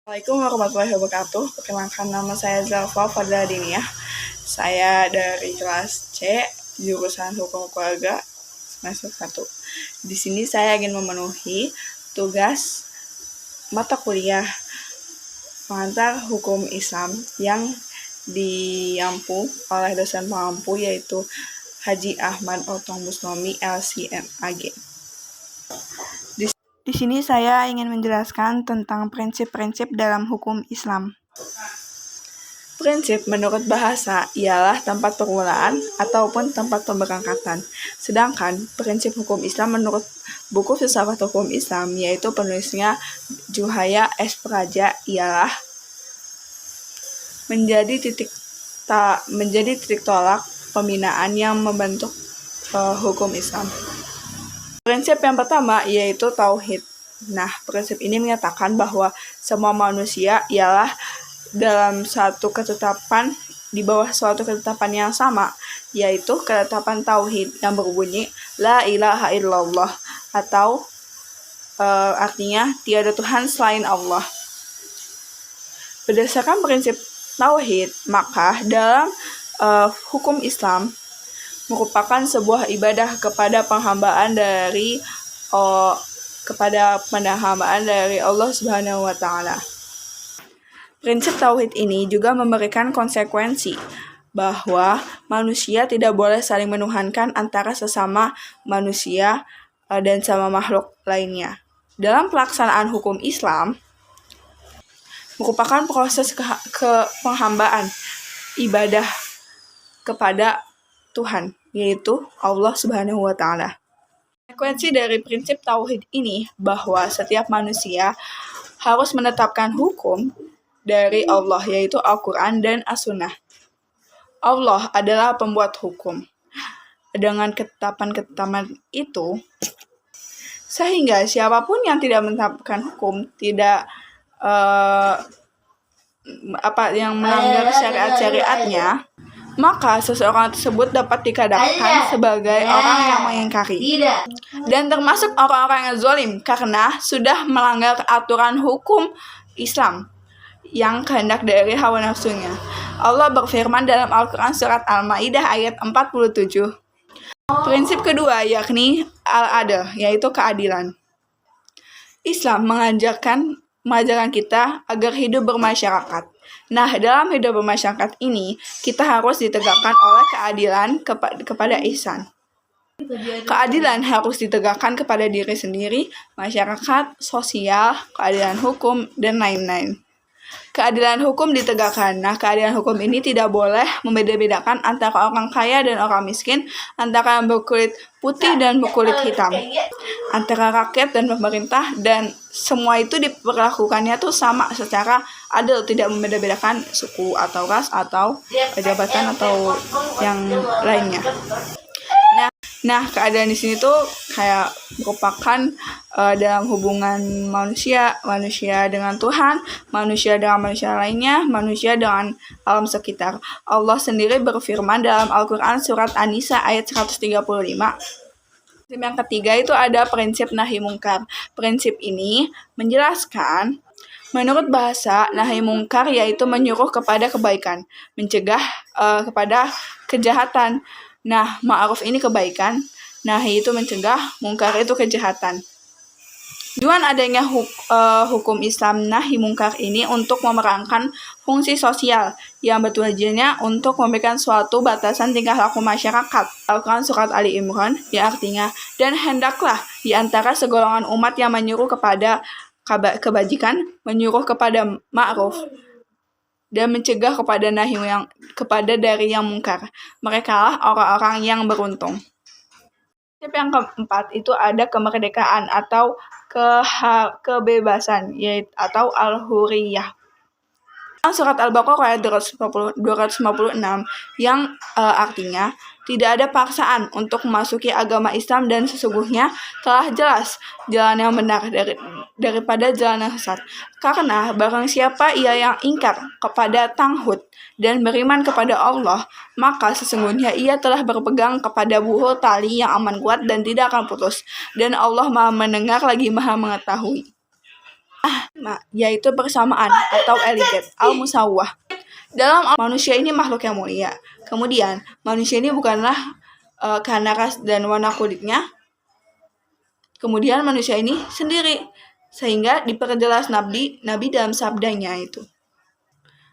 Assalamualaikum warahmatullahi wabarakatuh. Perkenalkan, nama saya Zalfa Fadla Diniyah. Saya dari kelas C, jurusan Hukum Keluarga semester 1. Di sini saya ingin memenuhi tugas mata kuliah pengantar hukum Islam yang diampu oleh dosen pengampu, yaitu Haji Ahmad Otong Busnomi LCMAG. Di sini saya ingin menjelaskan tentang prinsip-prinsip dalam hukum Islam. Prinsip menurut bahasa ialah tempat permulaan ataupun tempat pemberangkatan. Sedangkan prinsip hukum Islam menurut buku Filsafat Hukum Islam, yaitu penulisnya Juhaya S. Praja, ialah menjadi titik tolak pembinaan yang membentuk hukum Islam. Prinsip yang pertama yaitu tauhid. Nah, prinsip ini menyatakan bahwa semua manusia ialah dalam satu ketetapan di bawah suatu ketetapan yang sama, yaitu ketetapan tauhid yang berbunyi la ilaha illallah, atau artinya tiada Tuhan selain Allah. Berdasarkan prinsip tauhid, maka dalam hukum Islam merupakan sebuah ibadah kepada penghambaan dari Allah Subhanahu wa Ta'ala. Prinsip tauhid ini juga memberikan konsekuensi bahwa manusia tidak boleh saling menuhankan antara sesama manusia dan sama makhluk lainnya. Dalam pelaksanaan hukum Islam merupakan proses penghambaan ibadah kepada Tuhan, yaitu Allah Subhanahu wa Ta'ala. Konsekuensi dari prinsip tauhid ini bahwa setiap manusia harus menetapkan hukum dari Allah, yaitu Al-Quran dan As-Sunnah. Allah adalah pembuat hukum. Dengan ketetapan-ketetapan itu, sehingga siapapun yang tidak menetapkan hukum, yang melanggar syariat-syariatnya, maka seseorang tersebut dapat dikatakan sebagai orang yang mengingkari dan termasuk orang-orang yang zalim karena sudah melanggar aturan hukum Islam yang kehendak dari hawa nafsunya. Allah berfirman dalam Al-Quran surat Al-Ma'idah ayat 47. Prinsip kedua yakni al-adl, yaitu keadilan. Islam mengajarkan kita agar hidup bermasyarakat. Nah, dalam hidup bermasyarakat ini, kita harus ditegakkan oleh keadilan kepada ihsan. Keadilan harus ditegakkan kepada diri sendiri, masyarakat, sosial, keadilan hukum, dan lain-lain. Keadilan hukum ditegakkan. Nah, keadilan hukum ini tidak boleh membeda-bedakan antara orang kaya dan orang miskin, antara yang berkulit putih dan berkulit hitam, antara rakyat dan pemerintah, dan semua itu diperlakukannya tuh sama secara adil, tidak membeda-bedakan suku atau ras atau jabatan atau yang lainnya. Nah, keadaan di sini tuh kayak merupakan dalam hubungan manusia dengan Tuhan, manusia dengan manusia lainnya, manusia dengan alam sekitar. Allah sendiri berfirman dalam Al-Quran surat An-Nisa ayat 135. Yang ketiga itu ada prinsip nahi mungkar. Prinsip ini menjelaskan menurut bahasa nahi mungkar yaitu menyuruh kepada kebaikan, mencegah kepada kejahatan. Nah, ma'ruf ini kebaikan, nahi itu mencegah, mungkar itu kejahatan. Tujuan adanya hukum Islam nahi mungkar ini untuk memerankan fungsi sosial yang bertujuannya untuk memberikan suatu batasan tingkah laku masyarakat. Al-Quran surat Ali Imran yang artinya, dan hendaklah di antara segolongan umat yang menyuruh kepada kebajikan, menyuruh kepada ma'ruf, dan mencegah kepada dari yang mungkar. Mereka lah orang-orang yang beruntung. Yang keempat itu ada kemerdekaan atau kebebasan, yaitu atau al-huriyah. Surat Al-Baqarah ayat 256 yang artinya tidak ada paksaan untuk memasuki agama Islam dan sesungguhnya telah jelas jalan yang benar daripada jalan yang sesat. Karena barang siapa ia yang ingkar kepada tauhid dan beriman kepada Allah, maka sesungguhnya ia telah berpegang kepada buhul tali yang aman kuat dan tidak akan putus. Dan Allah Maha mendengar lagi Maha mengetahui. yaitu persamaan atau eliget, al-musawwah. Dalam manusia ini makhluk yang mulia. Kemudian, manusia ini bukanlah karena ras dan warna kulitnya. Kemudian manusia ini sendiri. Sehingga diperjelas Nabi dalam sabdanya itu,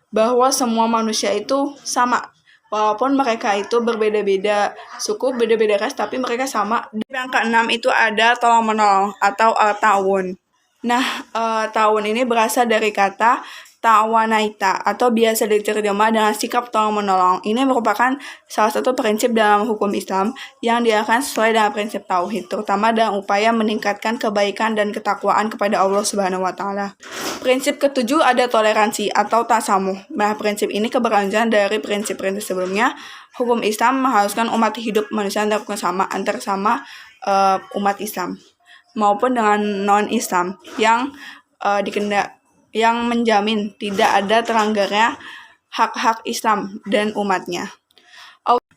bahwa semua manusia itu sama. Walaupun mereka itu berbeda-beda suku, beda-beda ras, tapi mereka sama. Yang keenam itu ada tolong-menolong atau ta'awun. Nah, ta'awun ini berasal dari kata ta'wanaita atau biasa diterjemah dengan sikap tolong-menolong. Ini merupakan salah satu prinsip dalam hukum Islam yang diarahkan sesuai dengan prinsip tauhid, terutama dalam upaya meningkatkan kebaikan dan ketakwaan kepada Allah Subhanahu wa taala. Prinsip ketujuh ada toleransi atau tasamuh. Nah, prinsip ini keberlanjutan dari prinsip-prinsip sebelumnya. Hukum Islam mengharuskan umat hidup manusia antar sama umat Islam maupun dengan non-Islam yang menjamin tidak ada terlanggarnya hak-hak Islam dan umatnya.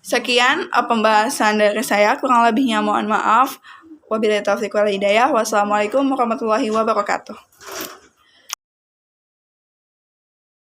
Sekian pembahasan dari saya, kurang lebihnya mohon maaf. Wabillahi taufiq wal hidayah. Wassalamualaikum warahmatullahi wabarakatuh.